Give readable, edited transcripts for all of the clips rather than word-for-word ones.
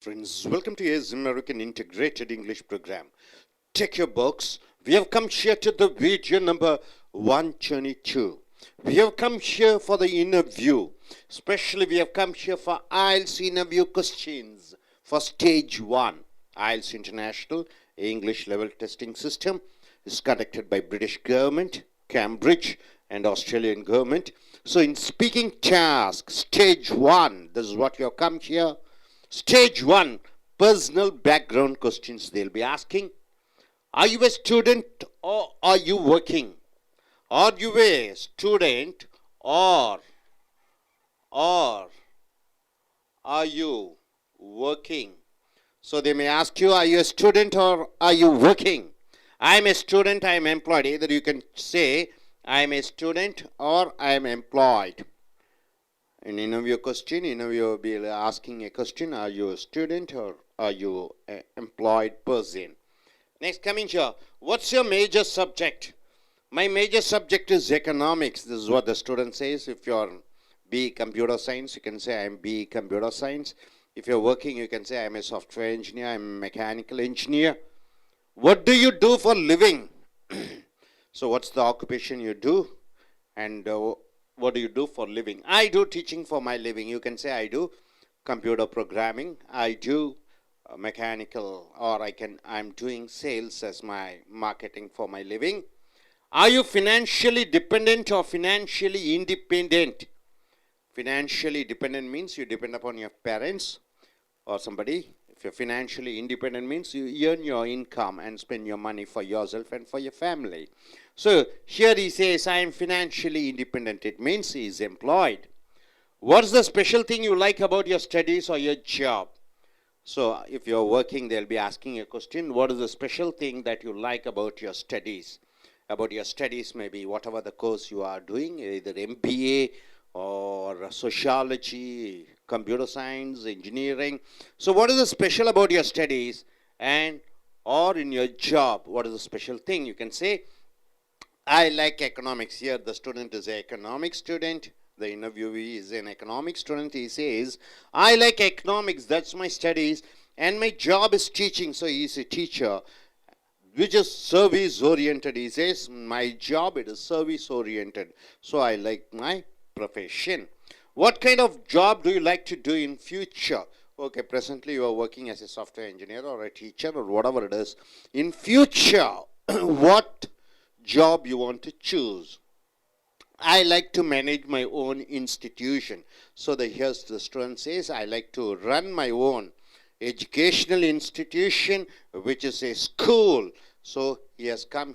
Friends, welcome to AS American Integrated English Program. Take your books. We have come here to the video number 122. We have come here for the interview. Especially we have come here for I.E.L.T.S interview questions for stage 1. I.E.L.T.S International English Level Testing System is conducted by British government, Cambridge and Australian government. So in speaking task, stage 1, this is what you have come here. Stage 1, personal background questions they'll be asking. Are you a student or are you working? Are you a student or are you working? So they may ask you, are you a student or are you working? I'm a student, I'm employed. Either you can say, I'm a student or I'm employed. In interview question, interviewer will be asking a question, are you a student or are you an employed person? Next, coming here, what's your major subject? My major subject is economics. This is what the student says. If you're BE computer science, you can say I'm BE computer science. If you're working, you can say I'm a software engineer, I'm a mechanical engineer. What do you do for living? So what's the occupation you do? And what do you do for living? I do teaching for my living. You can say I do computer programming. I do mechanical, or I'm doing sales as my marketing for my living. Are you financially dependent or financially independent? Financially dependent means you depend upon your parents or somebody. If you're financially independent means you earn your income and spend your money for yourself and for your family. So here he says, I am financially independent. It means he is employed. What's the special thing you like about your studies or your job? So if you're working, they'll be asking a question. What is the special thing that you like about your studies? About your studies, maybe whatever the course you are doing, either MBA or sociology, computer science, engineering. So what is the special about your studies and or in your job? What is the special thing? You can say, I like economics. Here the student is an economics student. The interviewee is an economics student. He says, I like economics. That's my studies. And my job is teaching. So he is a teacher, which is service oriented. He says, my job, it is service oriented. So I like my profession. What kind of job do you like to do in future? Okay, presently you are working as a software engineer or a teacher or whatever it is. In future, what job you want to choose? I like to manage my own institution. So here's the student says, I like to run my own educational institution, which is a school. So he has come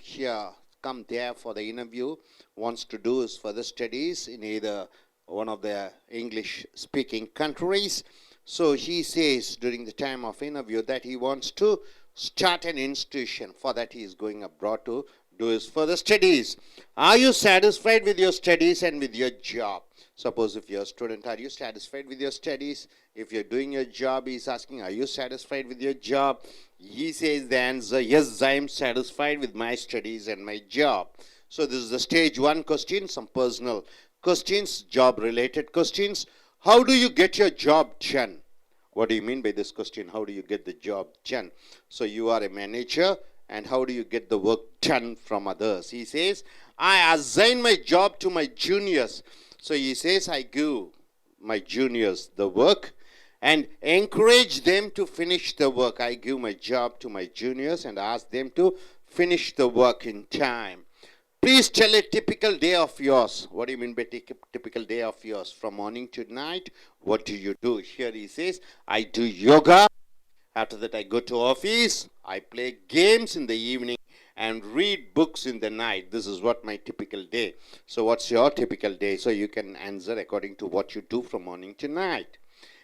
there for the interview, wants to do his further studies in either one of the English speaking countries. So he says during the time of interview that he wants to start an institution. For that he is going abroad to do his further studies. Are you satisfied with your studies and with your job? Suppose if you're a student, are you satisfied with your studies? If you're doing your job, he's asking, are you satisfied with your job? He says the answer, yes, I am satisfied with my studies and my job. So this is the stage 1 question, some personal questions, job related questions. How do you get your job done? What do you mean by this question? How do you get the job done? So you are a manager, and how do you get the work done from others? He says, I assign my job to my juniors. So he says, I give my juniors the work and encourage them to finish the work. I give my job to my juniors and ask them to finish the work in time. Please tell a typical day of yours. What do you mean by typical day of yours? From morning to night, what do you do? Here he says, I do yoga. After that, I go to office. I play games in the evening and read books in the night. This is what my typical day. So what's your typical day? So you can answer according to what you do from morning to night.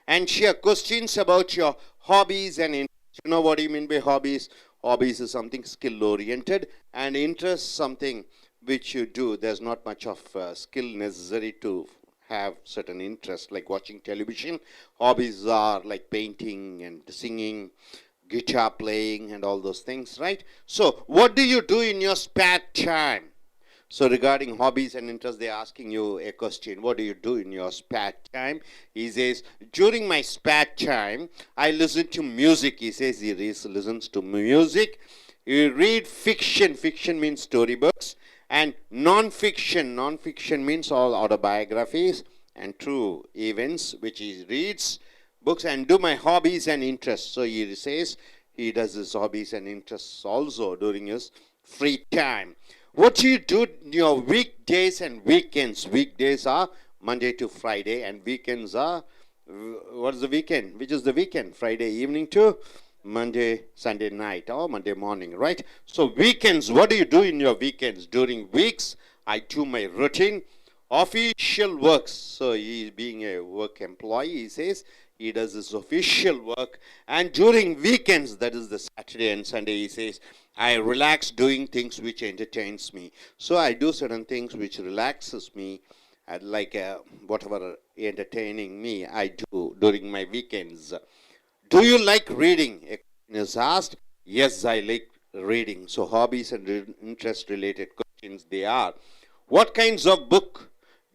And share questions about your hobbies and interests. You know what do you mean by hobbies? Hobbies is something skill-oriented, and interest something which you do. There's not much of skill necessary to have certain interests, like watching television. Hobbies are like painting and singing, guitar playing and all those things, right? So what do you do in your spare time? So regarding hobbies and interests, they're asking you a question. What do you do in your spare time? He says, during my spare time, I listen to music. He says he listens to music. You read fiction. Fiction means storybooks. And non-fiction. Non-fiction means all autobiographies and true events, which he reads books, and do my hobbies and interests. So he says he does his hobbies and interests also during his free time. What do you do in your weekdays and weekends? Weekdays are Monday to Friday, and weekends are, what is the weekend? Which is the weekend? Friday evening to Monday, Sunday night, or Monday morning, right? So weekends, what do you do in your weekends? During weeks, I do my routine official works. So he being a work employee, he says he does his official work. And during weekends, that is the Saturday and Sunday, he says, I relax doing things which entertains me. So I do certain things which relaxes me, like whatever entertaining me, I do during my weekends. Do you like reading? A question is asked. Yes, I like reading. So hobbies and interest related questions they are. What kinds of book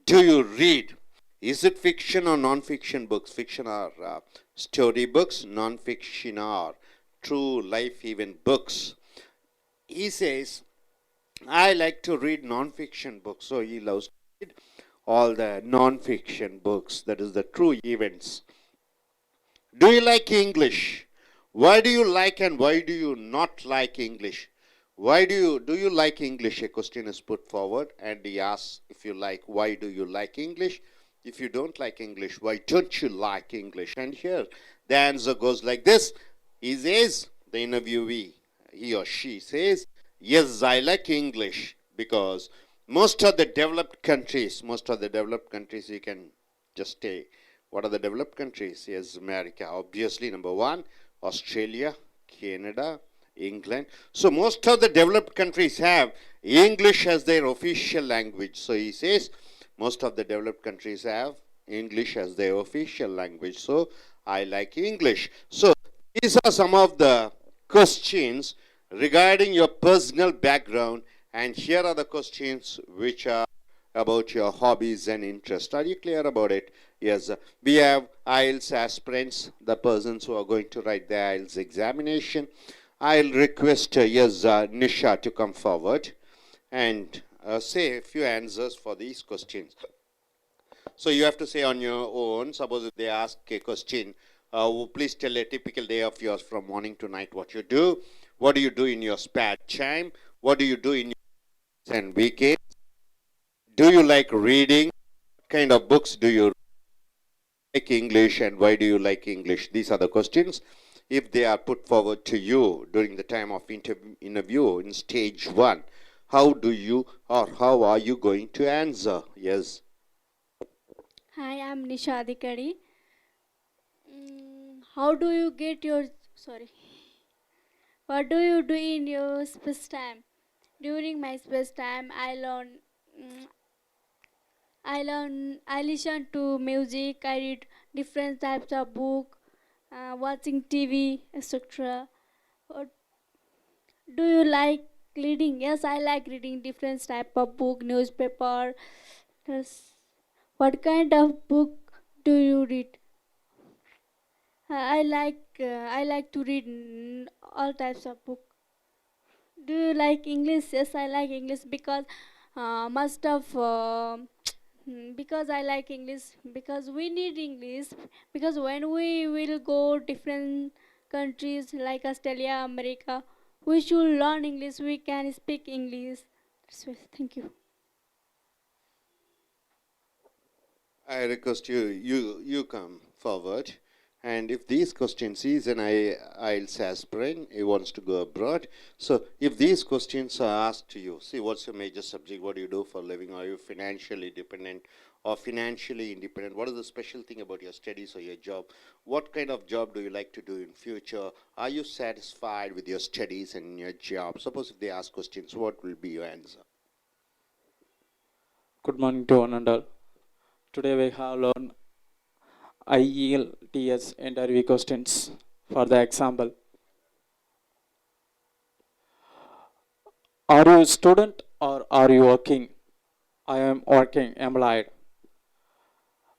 do you read? Is it fiction or non-fiction books? Fiction are story books, non-fiction are true life event books. He says, I like to read non-fiction books. So he loves to read all the non-fiction books, that is the true events. Do you like English? Why do you like and why do you not like English? Why do you like English? A question is put forward and he asks, if you like, why do you like English? If you don't like English, why don't you like English? And here the answer goes like this. He says, the interviewee, he or she says, yes, I like English because most of the developed countries, you can just say, what are the developed countries? Yes, America. Obviously, number one, Australia, Canada, England. So most of the developed countries have English as their official language. So he says most of the developed countries have English as their official language. So I like English. So these are some of the questions regarding your personal background, and here are the questions which are about your hobbies and interests. Are you clear about it? Yes. We have I.E.L.T.S aspirants, the persons who are going to write the I.E.L.T.S examination. I'll request Nisha to come forward and say a few answers for these questions. So you have to say on your own. Suppose if they ask a question, please tell a typical day of yours from morning to night what you do. What do you do in your spare time? What do you do in your and weekends? Do you like reading? What kind of books do you like English and why do you like English? These are the questions. If they are put forward to you during the time of interview in stage one, how do you or how are you going to answer? Yes. Hi, I'm Nisha Adhikari. How do you get your sorry? What do you do in your space time? During my space time, mm, I listen to music. I read different types of book, watching TV, etc. What do you like reading? Yes, I like reading different type of book, newspaper. Yes. What kind of book do you read? I like to read all types of book. Do you like English? Yes, I like English because must of because I like English because we need English because when we will go different countries like Australia, America, we should learn English. We can speak English. That's it. Thank you. I request you come forward. And if these questions, he's an I.E.L.T.S aspirant, he wants to go abroad. So if these questions are asked to you, see what's your major subject, what do you do for a living, are you financially dependent or financially independent, what is the special thing about your studies or your job, what kind of job do you like to do in future, are you satisfied with your studies and your job? Suppose if they ask questions, what will be your answer? Good morning to one and all. Today we have learned I.E.L.T.S interview questions. For the example, are you a student or are you working? I am working, employed.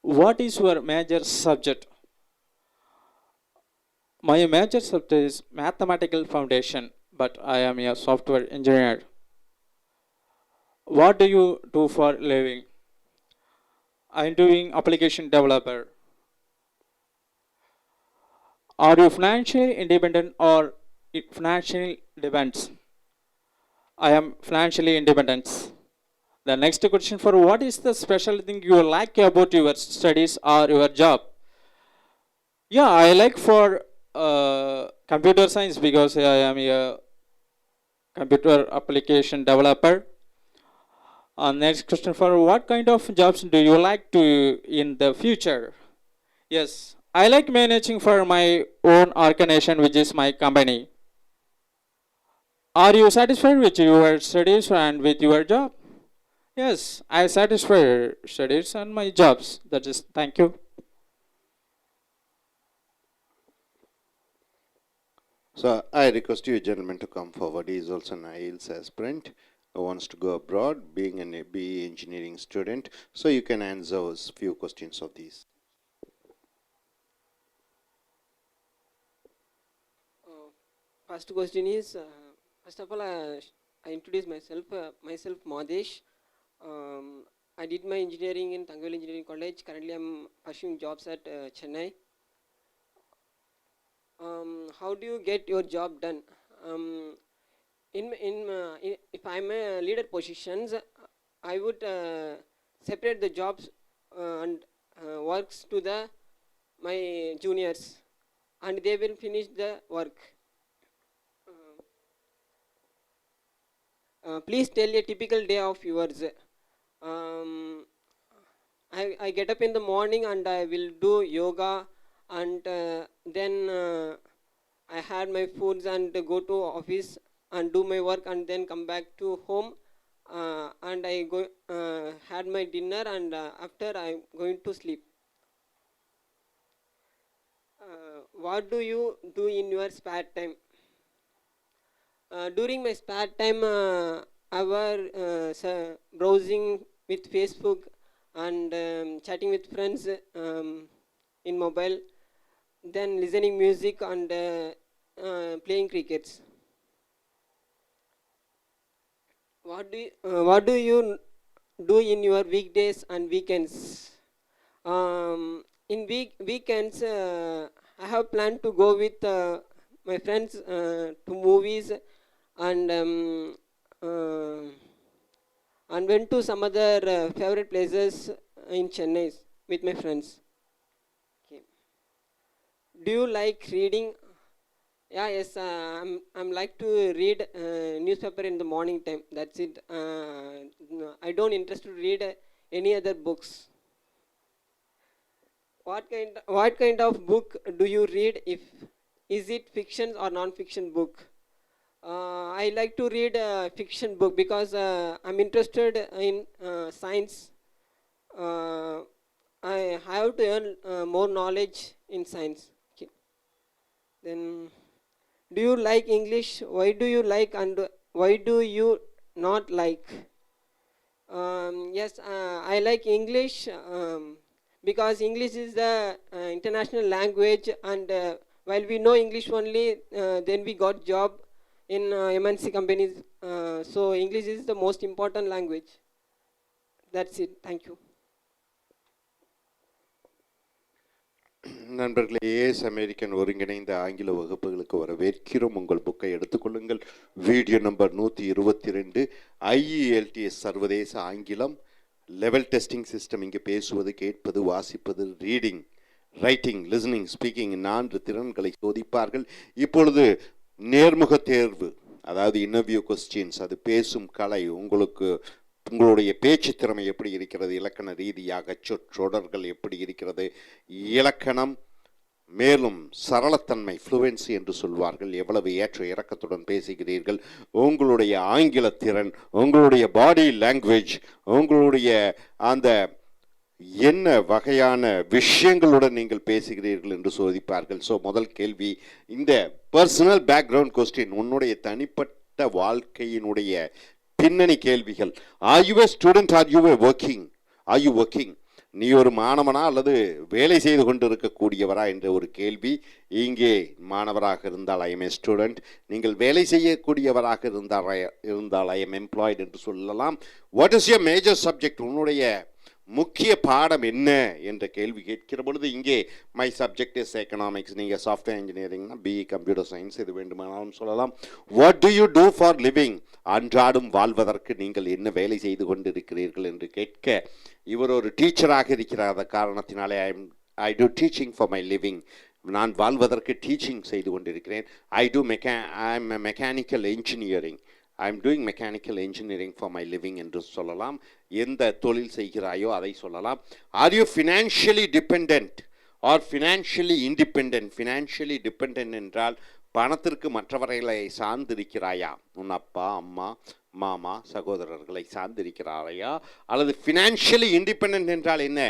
What is your major subject? My major subject is mathematical foundation, but I am a software engineer. What do you do for living? I am doing application developer. Are you financially independent or financially dependent? I am financially independent. The next question for what is the special thing you like about your studies or your job? Yeah, I like for computer science because I am a computer application developer. Next question for what kind of jobs do you like to in the future? Yes, I like managing for my own organization, which is my company. Are you satisfied with your studies and with your job? Yes, I satisfy studies and my jobs. That is, thank you. So I request you, gentlemen, to come forward. He is also an I.E.L.T.S aspirant who wants to go abroad, being an BE engineering student. So you can answer a few questions of these. First question is, first of all, I introduce myself. Myself, Madesh. I did my engineering in Tangal Engineering College. Currently, I'm pursuing jobs at Chennai. How do you get your job done? If I'm a leader positions, I would separate the jobs and works to the my juniors, and they will finish the work. Please tell a typical day of yours. I get up in the morning and I will do yoga, and then I had my foods and go to office and do my work, and then come back to home, and I go had my dinner, and after I'm going to sleep. What do you do in your spare time? During my spare time, I was browsing with Facebook and chatting with friends in mobile, then listening music and playing crickets. What do you do in your weekdays and weekends? In weekends, I have planned to go with my friends to movies, and and went to some other favorite places in Chennai with my friends. Okay. Do you like reading? Yeah, yes, I'm like to read newspaper in the morning time. That's it. No, I don't interest to read any other books. What kind of book do you read? If is it fiction or non-fiction book? I like to read fiction book because I'm interested in science. Uh, I have to earn more knowledge in science. Okay. Then, do you like English? Why do you like and why do you not like? Yes, I like English because English is the international language, and while we know English only, then we got job in MNC companies. So English is the most important language. That's it. Thank you. நண்பர்களே, as American ஒருங்கிணைந்த ஆங்கில வகுப்புகளுக்கு வரவேற்கிறோம். உங்கள் புக்கை எடுத்துக்கொள்ளுங்கள். Video number 122, I.E.L.T.S சர்வதேச ஆங்கிலம் லெவல் டெஸ்டிங் சிஸ்டம். இங்கே பேசுவது, கேட்பது, வாசிப்பது, ரீடிங், ரைட்டிங், லிசனிங், ஸ்பீக்கிங் 4 திறன்களை சோதிப்பார்கள். இப்பொழுது நேர்முக தேர்வு, அதாவது இன்டர்வியூ கொஸ்டின்ஸ், அது பேசும் கலை, உங்களுடைய பேச்சு திறமை எப்படி இருக்கிறது, இலக்கண ரீதியாக சொற்றொடர்கள் எப்படி இருக்கிறது, இலக்கணம், மேலும் சரளத்தன்மை, ஃப்ளூவன்சி என்று சொல்வார்கள், எவ்வளவு ஏற்ற இறக்கத்துடன் பேசுகிறீர்கள், உங்களுடைய ஆங்கில திறன், உங்களுடைய பாடி லாங்குவேஜ், உங்களுடைய அந்த என்ன வகையான விஷயங்களுடன் நீங்கள் பேசுகிறீர்கள் என்று சோதிப்பார்கள். ஸோ முதல் கேள்வி, இந்த பர்சனல் பேக்ரவுண்ட் கொஸ்டின், உன்னுடைய தனிப்பட்ட வாழ்க்கையினுடைய பின்னணி கேள்விகள். Are you a student? Are you working? Are you working? நீ ஒரு மாணவனா அல்லது வேலை செய்து கொண்டிருக்கக்கூடியவரா என்ற ஒரு கேள்வி. இங்கே மாணவராக இருந்தால் ஐ எம் ஏ ஸ்டூடெண்ட், நீங்கள் வேலை செய்யக்கூடியவராக இருந்தால் ஐ எம் எம்ப்ளாய்டு என்று சொல்லலாம். What is your major subject? உன்னுடைய முக்கிய பாடம் என்ன என்ற கேள்வி கேட்கிற பொழுது இங்கே மை சப்ஜெக்ட் இஸ் எக்கனாமிக்ஸ். நீங்கள் சாஃப்ட்வேர் இன்ஜினியரிங்னா பிஇ கம்ப்யூட்டர் சயின்ஸ் எது வேண்டுமானாலும் சொல்லலாம். What do you do for living? அன்றாடும் வாழ்வதற்கு நீங்கள் என்ன வேலை செய்து கொண்டிருக்கிறீர்கள் என்று கேட்க, இவர் ஒரு டீச்சராக இருக்கிற காரணத்தினாலே I do teaching for my living, நான் வாழ்வதற்கு டீச்சிங் செய்து கொண்டிருக்கிறேன். I am mechanical engineering, I am doing mechanical engineering for my living என்று சொல்லலாம். எந்த தொழில் செய்கிறாயோ அதை சொல்லலாம். Are you financially depend or financially independent? Financially depend என்றால் பணத்திற்கு மற்றவர்களை சார்ந்திருக்கிறாயா? உன் அப்பா அம்மா மாமா சகோதரர்களை சார்ந்திருக்கிறாரையா? அல்லது ஃபினான்ஷியலி இண்டிபெண்ட் என்றால் என்ன?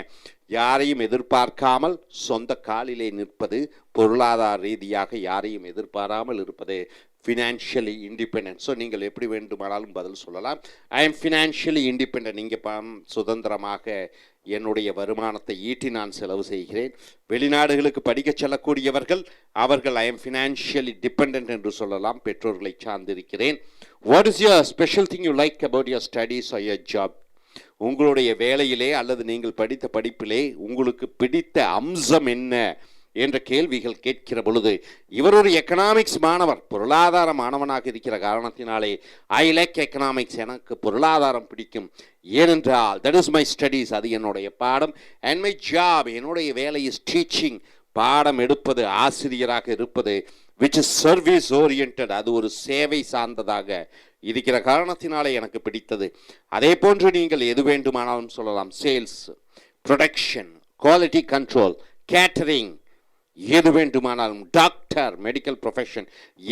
யாரையும் எதிர்பார்க்காமல் சொந்த காலிலே நிற்பது, பொருளாதார ரீதியாக யாரையும் எதிர்பாராமல் இருப்பது ஃபினான்ஷியலி இண்டிபெண்டன்ட். ஸோ நீங்கள் எப்படி வேண்டுமானாலும் பதில் சொல்லலாம். I am financially independent. நீங்கள் சுதந்திரமாக என்னுடைய வருமானத்தை ஈட்டி நான் செலவு செய்கிறேன். வெளிநாடுகளுக்கு படிக்க செல்லக்கூடியவர்கள் அவர்கள் ஐ எம் ஃபினான்ஷியலி டிபெண்டன்ட் என்று சொல்லலாம், பெற்றோர்களை சார்ந்திருக்கிறேன். What is your special thing you like about your studies or your job? உங்களுடைய வேலையிலே அல்லது நீங்கள் படித்த படிப்பிலே உங்களுக்கு பிடித்த அம்சம் என்ன என்ற கேள்விகள் கேட்கிற பொழுது, இவர் ஒரு எக்கனாமிக்ஸ் மாணவர், பொருளாதார மாணவனாக இருக்கிற காரணத்தினாலே ஐ லைக் எக்கனாமிக்ஸ், எனக்கு பொருளாதாரம் பிடிக்கும். ஏனென்றால் தட் இஸ் மை ஸ்டடீஸ், அது என்னுடைய பாடம். அண்ட் மை ஜாப், என்னுடைய வேலை இஸ் டீச்சிங், பாடம் எடுப்பது, ஆசிரியராக இருப்பது. விச் இஸ் சர்வீஸ் ஓரியன்ட், அது ஒரு சேவை சார்ந்ததாக இருக்கிற காரணத்தினாலே எனக்கு பிடித்தது. அதே போன்று நீங்கள் எது வேண்டுமானாலும் சொல்லலாம். Sales, production, quality control, catering, எது வேண்டுமானாலும், டாக்டர், மெடிக்கல் ப்ரொஃபஷன்,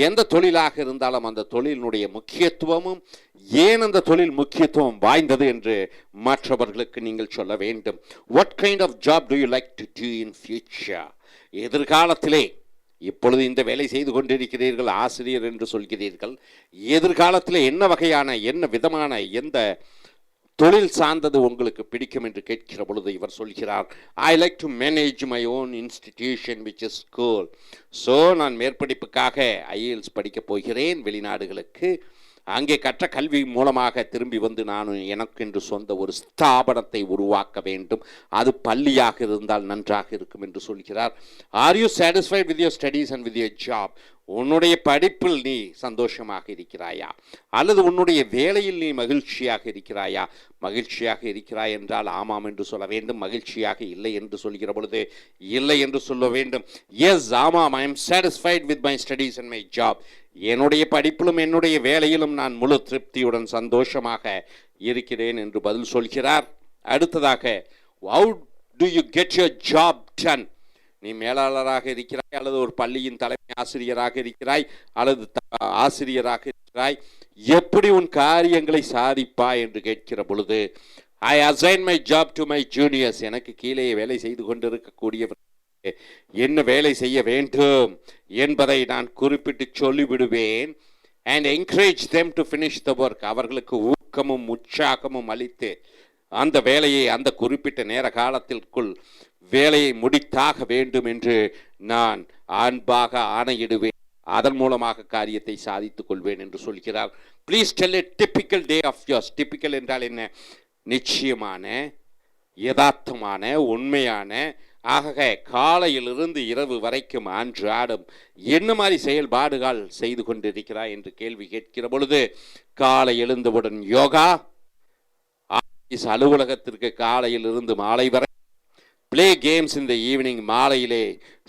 எந்த தொழிலாக இருந்தாலும் அந்த தொழிலினுடைய முக்கியத்துவமும் ஏன் அந்த தொழில் முக்கியத்துவம் வாய்ந்தது என்று மற்றவர்களுக்கு நீங்கள் சொல்ல வேண்டும். What kind of job do you like to do in future? எதிர்காலத்திலே, இப்பொழுது இந்த வேலை செய்து கொண்டிருக்கிறீர்கள், ஆசிரியர் என்று சொல்கிறீர்கள், எதிர்காலத்தில் என்ன வகையான என்ன விதமான எந்த தொழில் சார்ந்தது உங்களுக்கு பிடிக்கும் என்று கேட்கிற பொழுது இவர் சொல்கிறார், I like to manage my own institution which is school. So நான் மேற்படிப்புக்காக IELTS படிக்கப் போகிறேன் வெளிநாடுகளுக்கு. அங்கே கற்ற கல்வி மூலமாக திரும்பி வந்து நான் எனக்கென்று சொந்த ஒரு ஸ்தாபனத்தை உருவாக்க வேண்டும், அது பள்ளியாக இருந்தால் நன்றாக இருக்கும் என்று சொல்கிறார். Are you satisfied with your studies and with your job? உன்னுடைய படிப்பில் நீ சந்தோஷமாக இருக்கிறாயா அல்லது உன்னுடைய வேலையில் நீ மகிழ்ச்சியாக இருக்கிறாயா? மகிழ்ச்சியாக இருக்கிறாய் என்றால் ஆமாம் என்று சொல்ல வேண்டும். மகிழ்ச்சியாக இல்லை என்று சொல்கிற பொழுது இல்லை என்று சொல்ல வேண்டும். எஸ், ஆமாம், I am satisfied with my studies and my job. என்னுடைய படிப்பிலும் என்னுடைய வேலையிலும் நான் முழு திருப்தியுடன் சந்தோஷமாக இருக்கிறேன் என்று பதில் சொல்கிறார். அடுத்ததாக, how to you get your job ton? நீ மேலாளராக இருக்கிறாய் அல்லது ஒரு பள்ளியின் தலைமை ஆசிரியராக இருக்கிறாய் அல்லது ஆசிரியராக இருக்கிறாய், எப்படி உன் காரியங்களை சாதிப்பாய் என்று கேட்கிற பொழுது, I assign my job to my juniors. எனக்கு கீழே வேலை செய்து கொண்டிருக்கக்கூடியவர் என்ன வேலை செய்ய வேண்டும் என்பதை நான் குறிப்பிட்டு சொல்லிவிடுவேன். And encourage them to finish the work. அவர்களுக்கு ஊக்கமும் உற்சாகமும் அளித்து அந்த வேலையை அந்த குறிப்பிட்ட நேர காலத்திற்குள் வேலையை முடித்தாக வேண்டும் என்று நான் அன்பாக ஆணையிடுவேன். அதன் மூலமாக காரியத்தை சாதித்துக் கொள்வேன் என்று சொல்கிறார். Please tell a typical day of yours. Typical என்றால் என்ன? நிச்சயமான, யதார்த்தமான, உண்மையான, ஆக காலையிலிருந்து இரவு வரைக்கும் அன்றாடம் என்ன மாதிரி செயல்பாடுகள் செய்து கொண்டிருக்கிறாய் என்று கேள்வி கேட்கிற பொழுது, காலை எழுந்தவுடன் யோகா, அலுவலகத்திற்கு காலையிலிருந்து மாலை வரை, பிளே கேம்ஸ் இந்த ஈவினிங், மாலையிலே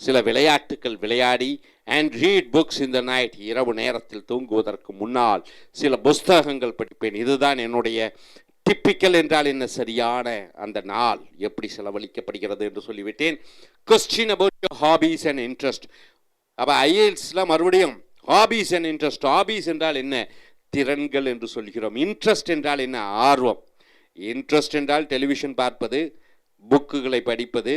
சில விளையாட்டுக்கள் விளையாடி, அண்ட் ரீட் புக்ஸ் இந்த நைட், இரவு நேரத்தில் தூங்குவதற்கு முன்னால் சில புஸ்தகங்கள் படிப்பேன். இதுதான் என்னுடைய டிப்பிக்கல். என்றால் என்ன? சரியான அந்த நாள் எப்படி செலவழிக்கப்படுகிறது என்று சொல்லிவிட்டேன். Question about your hobbies and interest. அப்போ IELTSல மறுபடியும் ஹாபீஸ் அண்ட் இன்ட்ரெஸ்ட். ஹாபீஸ் என்றால் என்ன? திறன்கள் என்று சொல்கிறோம். இன்ட்ரெஸ்ட் என்றால் என்ன? ஆர்வம். இன்ட்ரெஸ்ட் என்றால் டெலிவிஷன் பார்ப்பது, புக்குகளை படிப்பது,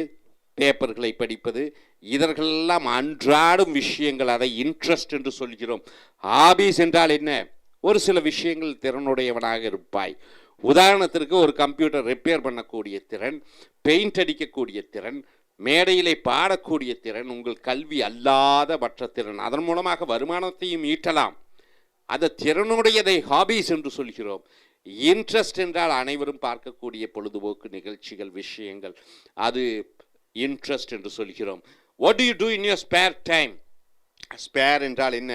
பேப்பர்களை படிப்பது, இதற்கெல்லாம் அன்றாடும் விஷயங்கள், அதை இன்ட்ரெஸ்ட் என்று சொல்கிறோம். ஹாபீஸ் என்றால் என்ன? ஒரு சில விஷயங்கள் திறனுடையவனாக இருப்பாய். உதாரணத்திற்கு ஒரு கம்ப்யூட்டர் ரிப்பேர் பண்ணக்கூடிய திறன், பெயிண்ட் அடிக்கக்கூடிய திறன், மேடையிலே பாடக்கூடிய திறன், உங்கள் கல்வி அல்லாத மற்ற திறன், அதன் மூலமாக வருமானத்தையும் ஈட்டலாம். அந்த திறனுடையதை ஹாபீஸ் என்று சொல்கிறோம். இன்ட்ரெஸ்ட் என்றால் அனைவரும் பார்க்கக்கூடிய பொழுதுபோக்கு நிகழ்ச்சிகள், விஷயங்கள், அது இன்ட்ரெஸ்ட் என்று சொல்கிறோம். What do you do in your spare time? Spare என்றால் என்ன?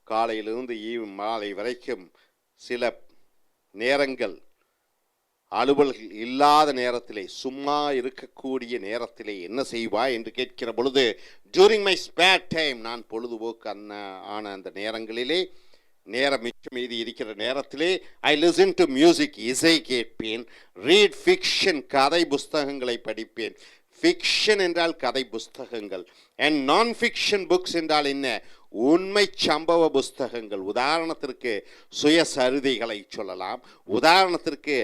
காலையிலிருந்து மாலை வரைக்கும் சில நேரங்கள், அலுவல்கள் இல்லாத நேரத்திலே, சும்மா இருக்கக்கூடிய நேரத்திலே என்ன செய்வாய் என்று கேட்கிற பொழுது, டியூரிங் மை ஸ்பேர் டைம், நான் பொழுதுபோக்கு ஆன அந்த நேரங்களிலே, நேரம் மிச்சம் மீதி இருக்கிற நேரத்திலே, ஐ லிசன் டு மியூசிக், இசை கேட்பேன். ரீட் ஃபிக்ஷன், கதை புஸ்தகங்களை படிப்பேன். ஃபிக்ஷன் என்றால் கதை புஸ்தகங்கள். அண்ட் நான் ஃபிக்ஷன் புக்ஸ் என்றால் என்ன? உண்மை சம்பவ புஸ்தகங்கள். உதாரணத்திற்கு சுயசரிதைகளை சொல்லலாம். உதாரணத்திற்கு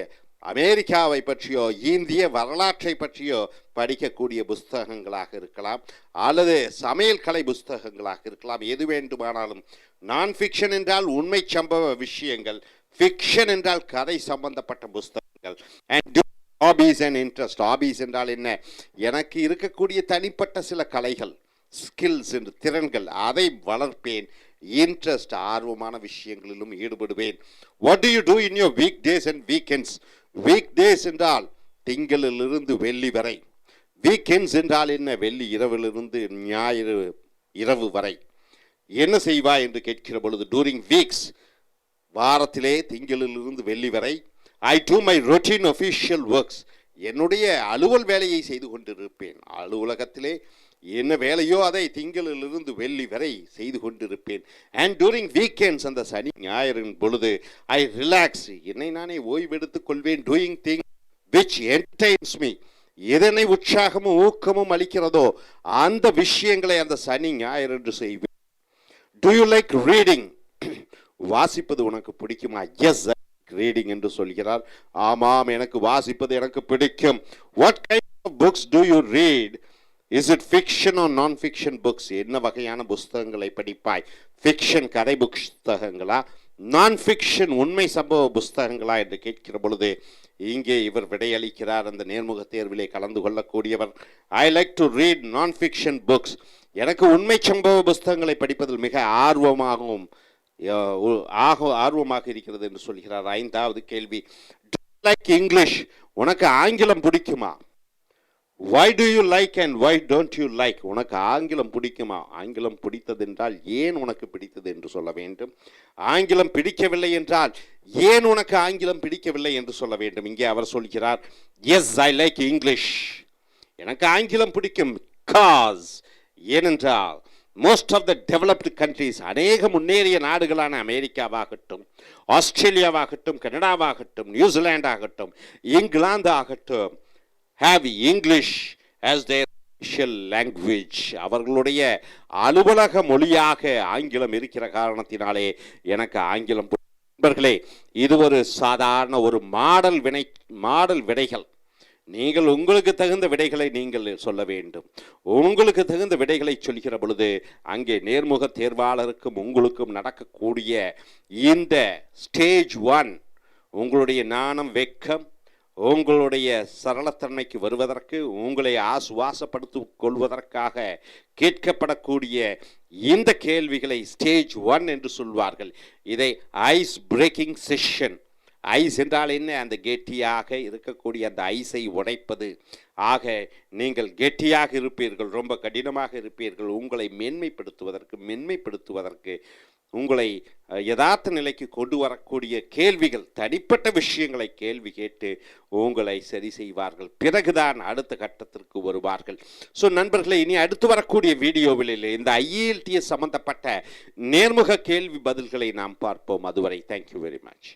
அமெரிக்காவை பற்றியோ இந்திய வரலாற்றை பற்றியோ படிக்கக்கூடிய புஸ்தகங்களாக இருக்கலாம், அல்லது சமையல் கலை புஸ்தகங்களாக இருக்கலாம், எது வேண்டுமானாலும். நான் ஃபிக்ஷன் என்றால் உண்மை சம்பவ விஷயங்கள், ஃபிக்ஷன் என்றால் கதை சம்பந்தப்பட்ட புஸ்தகங்கள். And hobbies and interest. Hobbies என்றால் என்ன? எனக்கு இருக்கக்கூடிய தனிப்பட்ட சில கலைகள், ஸ்கில்ஸ் என்று திறன்கள், அதை வளர்ப்பேன். இன்ட்ரெஸ்ட், ஆர்வமான விஷயங்களிலும் ஈடுபடுவேன். What do you do in your weekdays and weekends? Weekdays என்றால் திங்களிலிருந்து வெள்ளி வரை. வீக்கெண்ட்ஸ் என்றால் என்ன? வெள்ளி இரவிலிருந்து ஞாயிறு இரவு வரை என்ன செய்வாய் என்று கேட்கிற பொழுது, டூரிங் வீக்ஸ், வாரத்திலே திங்களிலிருந்து வெள்ளி வரை, I do my routine official works, என்னுடைய அலுவல் வேலையை செய்து கொண்டிருப்பேன். அலுவலகத்திலே என்ன வேலையோ அதை திங்களிலிருந்து வெள்ளி வரை செய்து கொண்டிருப்பேன். அண்ட் டூரிங் வீக்கெண்ட்ஸ், அந்த சனி ஞாயிறின் பொழுது, ஐ ரிலாக்ஸ், என்னை நானே ஓய்வெடுத்துக் கொள்வேன். Doing thing which entertains me, எதனை உற்சாகமும் ஊக்கமும் அளிக்கிறதோ அந்த விஷயங்களை அந்த சனி ஞாயிறு என்று செய்வேன். To you like reading? வாசிப்பது உனக்கு பிடிக்குமா? எஸ், ரீடிங் என்று சொல்கிறார். ஆமாம், எனக்கு வாசிப்பது எனக்கு பிடிக்கும். What kind of books do you read? Is it fiction or non fiction books? என்ன வகையான புஸ்தகங்களை படிப்பாய்? ஃபிக்ஷன் கதை புஸ்தகங்களா, நான் ஃபிக்ஷன் உண்மை சம்பவ புஸ்தகங்களா என்று கேட்கிற பொழுது இங்கே இவர் விடையளிக்கிறார். அந்த நேர்முக தேர்விலே கலந்து கொள்ளக்கூடியவர், ஐ லைக் டு ரீட் நான் ஃபிக்ஷன் புக்ஸ். எனக்கு உண்மை சம்பவ புஸ்தகங்களை படிப்பதில் மிக ஆர்வமாக இருக்கிறது என்று சொல்கிறார். 5வது கேள்வி, லைக் இங்கிலீஷ்? உனக்கு ஆங்கிலம் பிடிக்குமா? why do you like and why don't you like? உனக்கு ஆங்கிலம் பிடிக்குமா? ஆங்கிலம் பிடித்தது என்றால் ஏன் உனக்கு பிடித்தது என்று சொல்ல வேண்டும். ஆங்கிலம் பிடிக்கவில்லை என்றால் ஏன் உனக்கு ஆங்கிலம் பிடிக்கவில்லை என்று சொல்ல வேண்டும். இங்கே அவர் சொல்கிறார், எஸ், ஐ லைக் இங்கிலீஷ், எனக்கு ஆங்கிலம் பிடிக்கும். காஸ், ஏனென்றால் most of the developed countries, அநேக முன்னேறிய நாடுகளான அமெரிக்காவாகட்டும், ஆஸ்திரேலியாவாகட்டும், கனடாவாகட்டும், நியூசிலாந்து ஆகட்டும், இங்கிலாந்து ஆகட்டும், have English as their official language. அவர்களுடைய அலுவலக மொழியாக ஆங்கிலம் இருக்கிற காரணத்தினாலே எனக்கு ஆங்கிலம். நண்பர்களே, இது ஒரு சாதாரண ஒரு மாடல் விடைகள். நீங்கள் உங்களுக்கு தகுந்த விடைகளை நீங்கள் சொல்ல வேண்டும். உங்களுக்கு தகுந்த விடைகளை சொல்கிற பொழுது அங்கே நேர்முக தேர்வாளருக்கும் உங்களுக்கும் நடக்கக்கூடிய இந்த ஸ்டேஜ் 1, உங்களுடைய நாணம், வெட்கம், உங்களுடைய சரளத்தன்மைக்கு வருவதற்கு, உங்களை ஆசுவாசப்படுத்திக் கொள்வதற்காக கேட்கப்படக்கூடிய இந்த கேள்விகளை ஸ்டேஜ் 1 என்று சொல்வார்கள். இதை ஐஸ் பிரேக்கிங் செஷன். ஐஸ் என்றால் என்ன? அந்த கெட்டியாக இருக்கக்கூடிய அந்த ஐஸை உடைப்பது. ஆக நீங்கள் கெட்டியாக இருப்பீர்கள், ரொம்ப கடினமாக இருப்பீர்கள். உங்களை மென்மைப்படுத்துவதற்கு உங்களை யதார்த்த நிலைக்கு கொண்டு வரக்கூடிய கேள்விகள், தனிப்பட்ட விஷயங்களை கேள்வி கேட்டு உங்களை சரி செய்வார்கள். பிறகுதான் அடுத்த கட்டத்திற்கு வருவார்கள். ஸோ நண்பர்களே, இனி அடுத்து வரக்கூடிய வீடியோவில் இந்த I.E.L.T.S சம்பந்தப்பட்ட நேர்முக கேள்வி பதில்களை நாம் பார்ப்போம். அதுவரை தேங்க்யூ வெரி மச்.